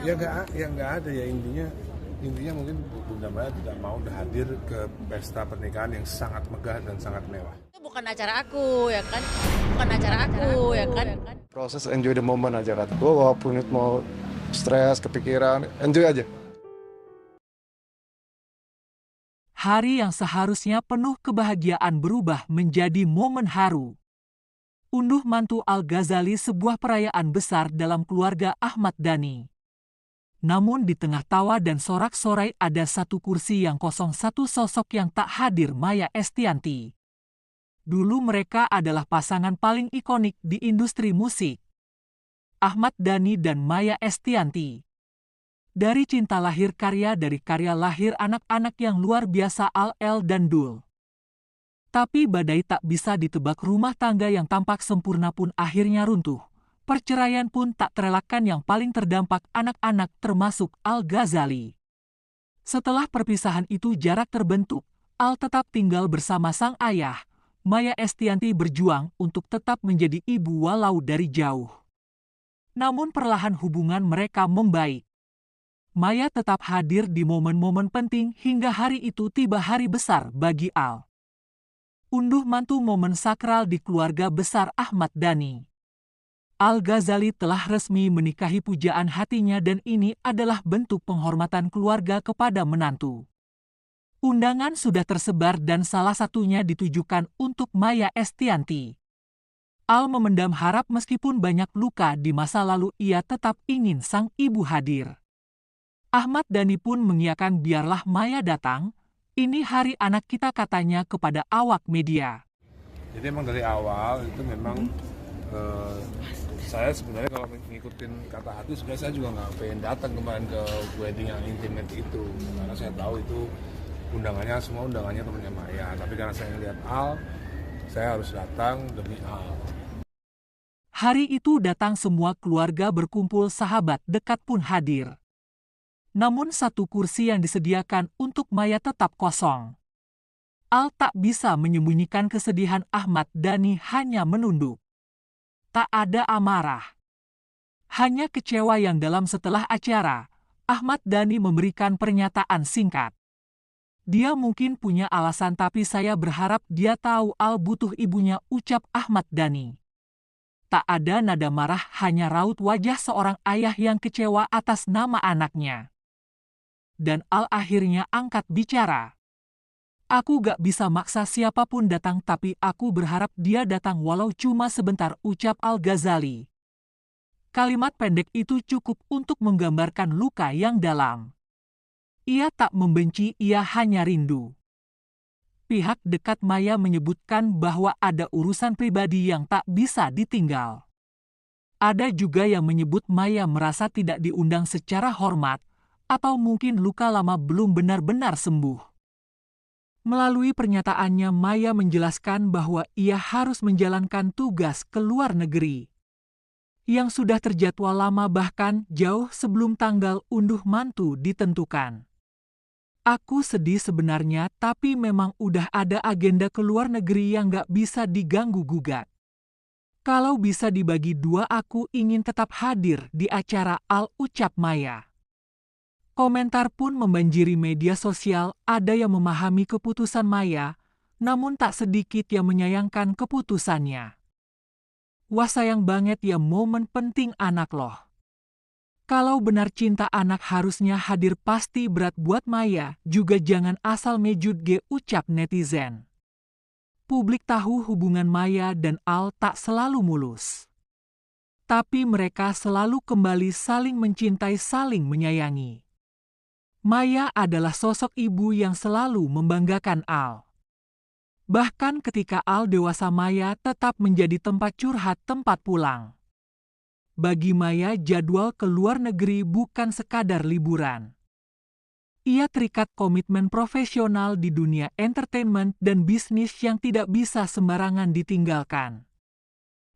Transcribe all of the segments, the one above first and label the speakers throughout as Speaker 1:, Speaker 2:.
Speaker 1: Ya nggak ada ya, intinya mungkin Bunda Maya tidak mau hadir ke pesta pernikahan yang sangat megah dan sangat mewah.
Speaker 2: Itu bukan acara aku ya kan, bukan acara aku ya kan.
Speaker 3: Proses enjoy the moment aja kan. Gue walaupun itu mau stres, kepikiran, enjoy aja.
Speaker 4: Hari yang seharusnya penuh kebahagiaan berubah menjadi momen haru. Unduh mantu Al-Ghazali sebuah perayaan besar dalam keluarga Ahmad Dhani. Namun di tengah tawa dan sorak-sorai ada satu kursi yang kosong, satu sosok yang tak hadir, Maya Estianty. Dulu mereka adalah pasangan paling ikonik di industri musik. Ahmad Dhani dan Maya Estianty. Dari cinta lahir karya, dari karya lahir anak-anak yang luar biasa Al-El dan Dul. Tapi badai tak bisa ditebak, rumah tangga yang tampak sempurna pun akhirnya runtuh. Perceraian pun tak terelakkan, yang paling terdampak anak-anak termasuk Al-Ghazali. Setelah perpisahan itu jarak terbentuk, Al tetap tinggal bersama sang ayah. Maya Estianty berjuang untuk tetap menjadi ibu walau dari jauh. Namun perlahan hubungan mereka membaik. Maya tetap hadir di momen-momen penting hingga hari itu tiba, hari besar bagi Al. Unduh mantu momen sakral di keluarga besar Ahmad Dhani. Al-Ghazali telah resmi menikahi pujaan hatinya dan ini adalah bentuk penghormatan keluarga kepada menantu. Undangan sudah tersebar dan salah satunya ditujukan untuk Maya Estianty. Al memendam harap, meskipun banyak luka di masa lalu ia tetap ingin sang ibu hadir. Ahmad Dhani pun mengiyakan, biarlah Maya datang, ini hari anak kita, katanya kepada awak media.
Speaker 1: Jadi emang dari awal itu memang saya sebenarnya kalau ngikutin kata hati, sebenarnya saya juga nggak pengen datang kemarin ke wedding yang intimate itu, karena saya tahu itu semua undangannya temannya Maya. Tapi karena saya ngeliat Al, saya harus datang demi Al.
Speaker 4: Hari itu datang semua keluarga berkumpul, sahabat dekat pun hadir. Namun satu kursi yang disediakan untuk Maya tetap kosong. Al tak bisa menyembunyikan kesedihan, Ahmad Dhani hanya menunduk. Tak ada amarah. Hanya kecewa yang dalam. Setelah acara, Ahmad Dhani memberikan pernyataan singkat. Dia mungkin punya alasan tapi saya berharap dia tahu Al butuh ibunya, ucap Ahmad Dhani. Tak ada nada marah, hanya raut wajah seorang ayah yang kecewa atas nama anaknya. Dan Al akhirnya angkat bicara. Aku gak bisa maksa siapapun datang, tapi aku berharap dia datang walau cuma sebentar, ucap Al-Ghazali. Kalimat pendek itu cukup untuk menggambarkan luka yang dalam. Ia tak membenci, ia hanya rindu. Pihak dekat Maya menyebutkan bahwa ada urusan pribadi yang tak bisa ditinggal. Ada juga yang menyebut Maya merasa tidak diundang secara hormat, atau mungkin luka lama belum benar-benar sembuh. Melalui pernyataannya, Maya menjelaskan bahwa ia harus menjalankan tugas ke luar negeri yang sudah terjadwal lama, bahkan jauh sebelum tanggal unduh mantu ditentukan. Aku sedih sebenarnya, tapi memang udah ada agenda ke luar negeri yang gak bisa diganggu-gugat. Kalau bisa dibagi dua, aku ingin tetap hadir di acara Al, ucap Maya. Komentar pun membanjiri media sosial, ada yang memahami keputusan Maya, namun tak sedikit yang menyayangkan keputusannya. Wah, sayang banget ya, momen penting anak loh. Kalau benar cinta anak harusnya hadir, pasti berat buat Maya, juga jangan asal mejud ge, ucap netizen. Publik tahu hubungan Maya dan Al tak selalu mulus. Tapi mereka selalu kembali saling mencintai, saling menyayangi. Maya adalah sosok ibu yang selalu membanggakan Al. Bahkan ketika Al dewasa, Maya tetap menjadi tempat curhat, tempat pulang. Bagi Maya, jadwal ke luar negeri bukan sekadar liburan. Ia terikat komitmen profesional di dunia entertainment dan bisnis yang tidak bisa sembarangan ditinggalkan.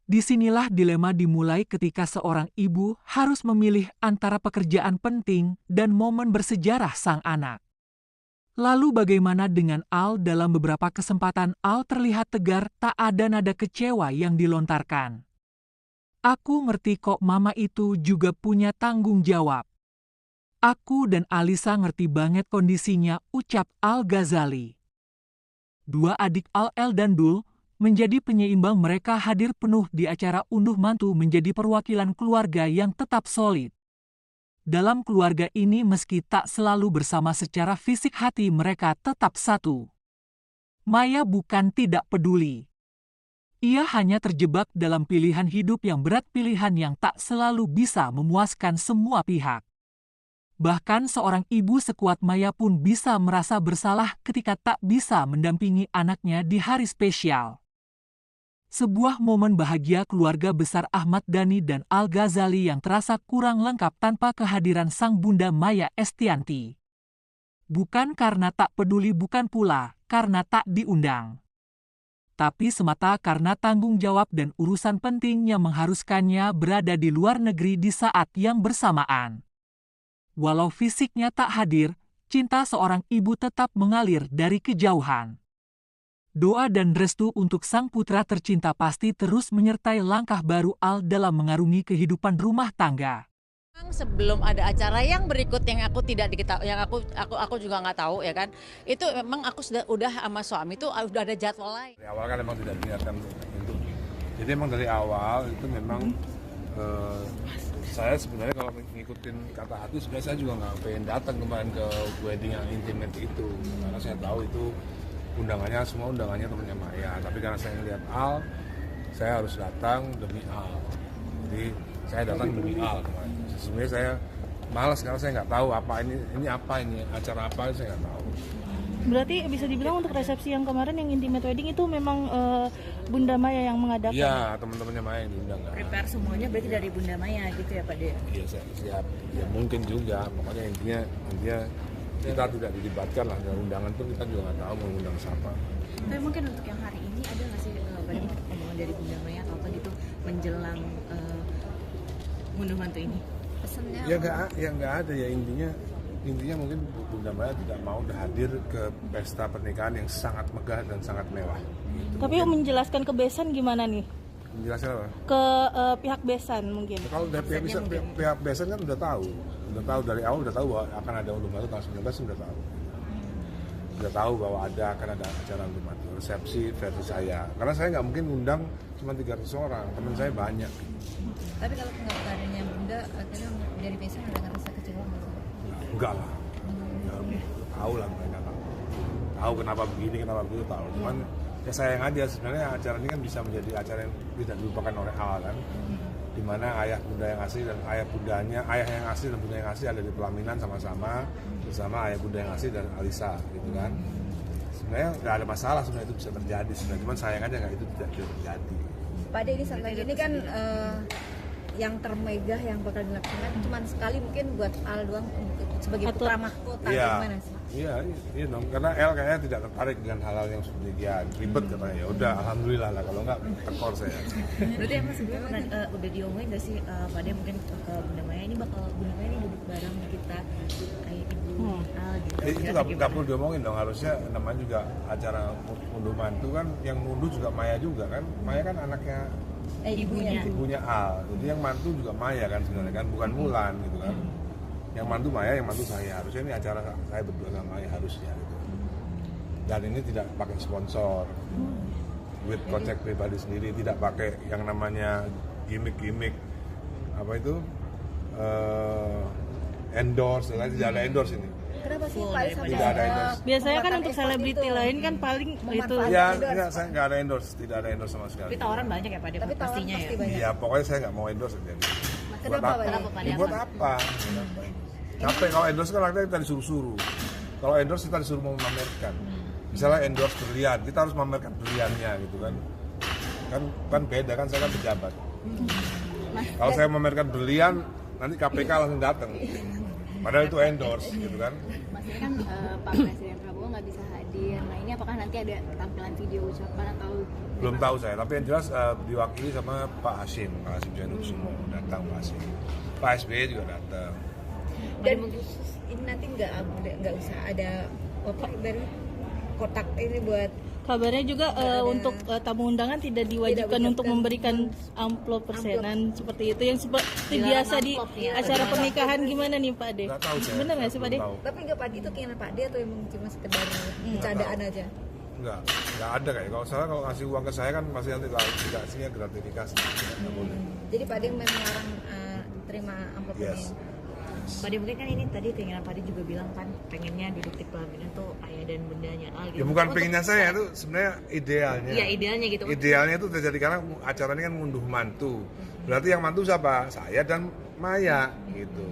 Speaker 4: Disinilah dilema dimulai ketika seorang ibu harus memilih antara pekerjaan penting dan momen bersejarah sang anak. Lalu bagaimana dengan Al? Dalam beberapa kesempatan Al terlihat tegar, tak ada nada kecewa yang dilontarkan. Aku ngerti kok, mama itu juga punya tanggung jawab. Aku dan Alisa ngerti banget kondisinya, ucap Al-Ghazali. Dua adik Al-El dan Dul menjadi penyeimbang, mereka hadir penuh di acara unduh mantu menjadi perwakilan keluarga yang tetap solid. Dalam keluarga ini meski tak selalu bersama secara fisik, hati mereka tetap satu. Maya bukan tidak peduli. Ia hanya terjebak dalam pilihan hidup yang berat, pilihan yang tak selalu bisa memuaskan semua pihak. Bahkan seorang ibu sekuat Maya pun bisa merasa bersalah ketika tak bisa mendampingi anaknya di hari spesial. Sebuah momen bahagia keluarga besar Ahmad Dhani dan Al-Ghazali yang terasa kurang lengkap tanpa kehadiran sang bunda Maya Estianty. Bukan karena tak peduli, bukan pula karena tak diundang. Tapi semata karena tanggung jawab dan urusan penting yang mengharuskannya berada di luar negeri di saat yang bersamaan. Walau fisiknya tak hadir, cinta seorang ibu tetap mengalir dari kejauhan. Doa dan restu untuk sang putra tercinta pasti terus menyertai langkah baru Al dalam mengarungi kehidupan rumah tangga.
Speaker 2: Sebelum ada acara yang berikut yang aku tidak diketahui, yang aku juga nggak tahu ya kan, itu memang aku udah sama suami itu udah ada jadwal lain.
Speaker 1: Dari awal kan memang tidak diniatkan untuk, jadi memang dari awal itu memang saya sebenarnya kalau ngikutin kata hati sebenarnya saya juga nggak pengen datang kemarin ke wedding yang intimate itu, karena saya tahu itu undangannya semua undangannya temannya Maya, tapi karena saya ngeliat Al, saya harus datang demi Al. Jadi saya datang demi Al kemarin. Sebenarnya saya malas karena saya nggak tahu apa ini acara apa, saya nggak tahu.
Speaker 5: Berarti bisa dibilang untuk resepsi yang kemarin yang intimate wedding itu memang Bunda Maya yang mengadakan?
Speaker 1: Iya, teman-temannya Maya yang diundang.
Speaker 6: Prepare semuanya berarti dari Bunda Maya gitu ya Pak De?
Speaker 1: Iya, siap. Ya mungkin juga, pokoknya intinya kita tidak dilibatkan lah dalam undangan pun, kita juga nggak tahu mau undang siapa.
Speaker 6: Tapi mungkin untuk yang hari ini ada nggak sih omongan dari Bunda Maya atau apa gitu menjelang unduh mantu ini? Pesannya?
Speaker 1: Ya nggak ada ya, intinya mungkin Bunda Maya tidak mau hadir ke pesta pernikahan yang sangat megah dan sangat mewah. Gitu.
Speaker 5: Tapi menjelaskan ke besan gimana nih?
Speaker 1: Menjelaskan apa?
Speaker 5: Ke pihak besan mungkin.
Speaker 1: Kalau dari pihak besan kan udah tahu dari awal, udah tahu bahwa akan ada unduh mantu tanggal 19, udah tahu. Udah tahu bahwa akan ada acara unduh mantu, resepsi versi saya. Karena saya nggak mungkin undang cuma 300 orang, teman saya banyak.
Speaker 6: Tapi kalau nggak kadernya Bunda, akhirnya dari besan ada ngerasa kecewa nggak?
Speaker 1: Enggak lah, ya, tahu lah mereka tahu kenapa begini, kenapa begitu, tahu. Cuman ya sayang aja sebenarnya acara ini kan bisa menjadi acara yang tidak dilupakan oleh Al kan, dimana ayah bunda yang asli dan ayah yang asli dan bunda yang asli ada di pelaminan sama-sama bersama ayah bunda yang asli dan Alisa gitu kan. Sebenarnya nggak ada masalah, sebenarnya itu bisa terjadi sebenarnya, cuman sayang aja nggak itu tidak terjadi.
Speaker 6: Pak De, ini sampai ini kan yang termegah yang bakal dilakukan cuma sekali mungkin buat Al doang sebagai putra mahkota, gimana sih? Iya dong, karena El kayaknya tidak tertarik dengan hal-hal yang sedemikian ribet katanya. Ya udah, alhamdulillah lah, kalau nggak tekor saya. Berarti emang sebelumnya udah diomongin nggak sih Pak De mungkin ke Bunda Maya ini bakal Bunda Maya ini duduk bareng kita kayak ibu Al gitu?
Speaker 1: Itu nggak perlu diomongin dong, harusnya namanya juga acara unduh mantu kan, yang ngunduh juga Maya juga kan. Maya kan anaknya ibunya Al, jadi yang mantu juga Maya kan sebenarnya kan, bukan Mulan gitu kan. Yang mantu Maya, yang mantu saya, harusnya ini acara saya berdua sama Maya harusnya gitu. Dan ini tidak pakai sponsor, duit kocek pribadi sendiri, tidak pakai yang namanya gimmick apa itu endorse, tidak ada endorse ini.
Speaker 6: Kenapa sih Pak sampai
Speaker 1: tidak ada endorse?
Speaker 5: Biasanya kan untuk selebriti lain kan paling itu.
Speaker 1: Ya, saya nggak ada endorse, tidak ada endorse sama sekali.
Speaker 6: Tapi tawaran banyak ya Pak De,
Speaker 2: Tapi
Speaker 6: pastinya ya.
Speaker 1: Iya, pokoknya saya nggak mau endorse jadi.
Speaker 6: Kenapa Pak De?
Speaker 1: Buat apa? Capek kalau endorse kan artinya kita disuruh-suruh. Kalau endorse kita disuruh memamerkan. Misalnya endorse berlian, kita harus memamerkan berliannya gitu kan. Kan beda kan, saya kan pejabat. Kalau saya memamerkan berlian, nanti KPK langsung datang. Padahal itu endorse gitu kan.
Speaker 7: Maksudnya kan Pak Presiden Prabowo nggak bisa hadir. Nah ini apakah nanti ada tampilan video ucapan atau?
Speaker 1: Belum tahu saya, tapi yang jelas diwakili sama Pak Hasyim Johannessumo, datang Pak Hasyim. Pak SBY juga datang.
Speaker 6: Dan ini nanti nggak usah ada apa dari kotak ini buat
Speaker 5: Kabarnya juga untuk tamu undangan tidak diwajibkan untuk memberikan amplop persenan seperti itu yang seperti biasa di acara pernikahan. Gimana nih Pak De?
Speaker 1: Nggak tahu saya.
Speaker 5: Benar nggak sih Pak De?
Speaker 1: Belum tahu.
Speaker 6: Tapi nggak Pak De itu keinginan Pak De atau emang cuma sekedar bercandaan aja?
Speaker 1: Nggak ada kayak. Kalau ngasih uang ke saya kan pasti nanti gratifikasinya gratifikasi. Nggak boleh.
Speaker 6: Jadi Pak De memang melarang terima amplop ini.
Speaker 1: Yes.
Speaker 8: Pak De mungkin kan ini tadi keinginan Pak De juga bilang kan pengennya duduk di pelaminan tuh ayah dan bundanya Al gitu.
Speaker 1: Ya bukan pengennya saya, itu sebenarnya idealnya.
Speaker 8: Iya idealnya gitu.
Speaker 1: Idealnya itu terjadi karena acara ini kan ngunduh mantu. Berarti yang mantu siapa? Saya dan Maya gitu.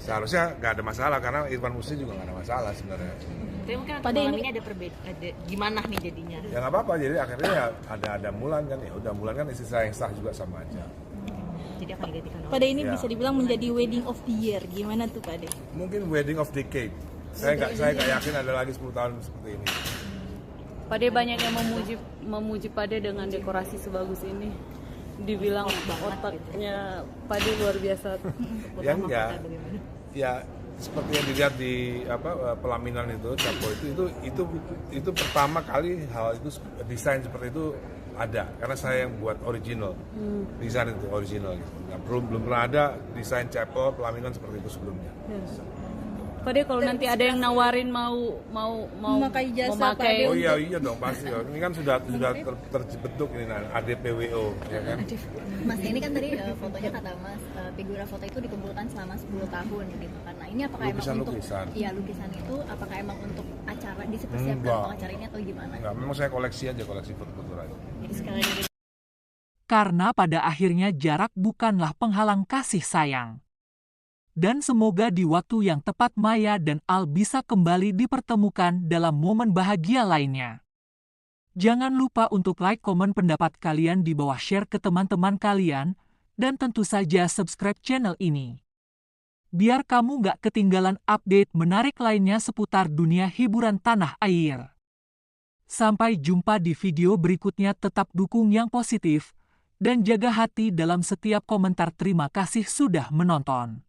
Speaker 1: Seharusnya nggak ada masalah karena Irfan Musli juga nggak ada masalah sebenarnya.
Speaker 8: Tapi mungkin
Speaker 5: Pak De,
Speaker 8: ini ada ada gimana nih jadinya?
Speaker 1: Ya nggak apa-apa, jadi akhirnya ya ada Mulan kan, ya udah Mulan kan istri saya yang sah juga sama aja.
Speaker 8: Jadi akan digantikan
Speaker 5: Pak De ini
Speaker 1: Ya.
Speaker 5: bisa dibilang menjadi wedding of the year. Gimana tuh Pak De?
Speaker 1: Mungkin wedding of decade. Saya nggak yakin ada lagi 10 tahun seperti ini.
Speaker 9: Pade banyak yang memuji Pade dengan dekorasi sebagus ini. Dibilang otaknya Pade luar biasa.
Speaker 1: Ya enggak. Ya seperti yang dilihat di pelaminan itu, capo itu pertama kali hal itu desain seperti itu ada karena saya yang buat original. Desain itu original gitu. Nggak, belum pernah ada desain chapel pelaminan seperti itu sebelumnya.
Speaker 9: Pade kalau nanti ada yang nawarin mau
Speaker 5: Memakai jasa
Speaker 9: memakai
Speaker 1: Oh iya dong pasti. Ini kan sudah terbentuk ini ADPWO ya kan.
Speaker 7: Mas ini kan tadi fotonya kata Mas figura foto itu dikumpulkan selama 10 tahun gitu kan. Nah ini apakah emang untuk lukisan itu apakah emang untuk acara dipersiapkan untuk acara ini atau gimana?
Speaker 1: Enggak, memang saya koleksi foto-foto aja.
Speaker 8: Jadi sekali lagi
Speaker 4: Karena pada akhirnya jarak bukanlah penghalang kasih sayang. Dan semoga di waktu yang tepat Maya dan Al bisa kembali dipertemukan dalam momen bahagia lainnya. Jangan lupa untuk like, komen pendapat kalian di bawah, share ke teman-teman kalian, dan tentu saja subscribe channel ini. Biar kamu gak ketinggalan update menarik lainnya seputar dunia hiburan tanah air. Sampai jumpa di video berikutnya, tetap dukung yang positif, dan jaga hati dalam setiap komentar. Terima kasih sudah menonton.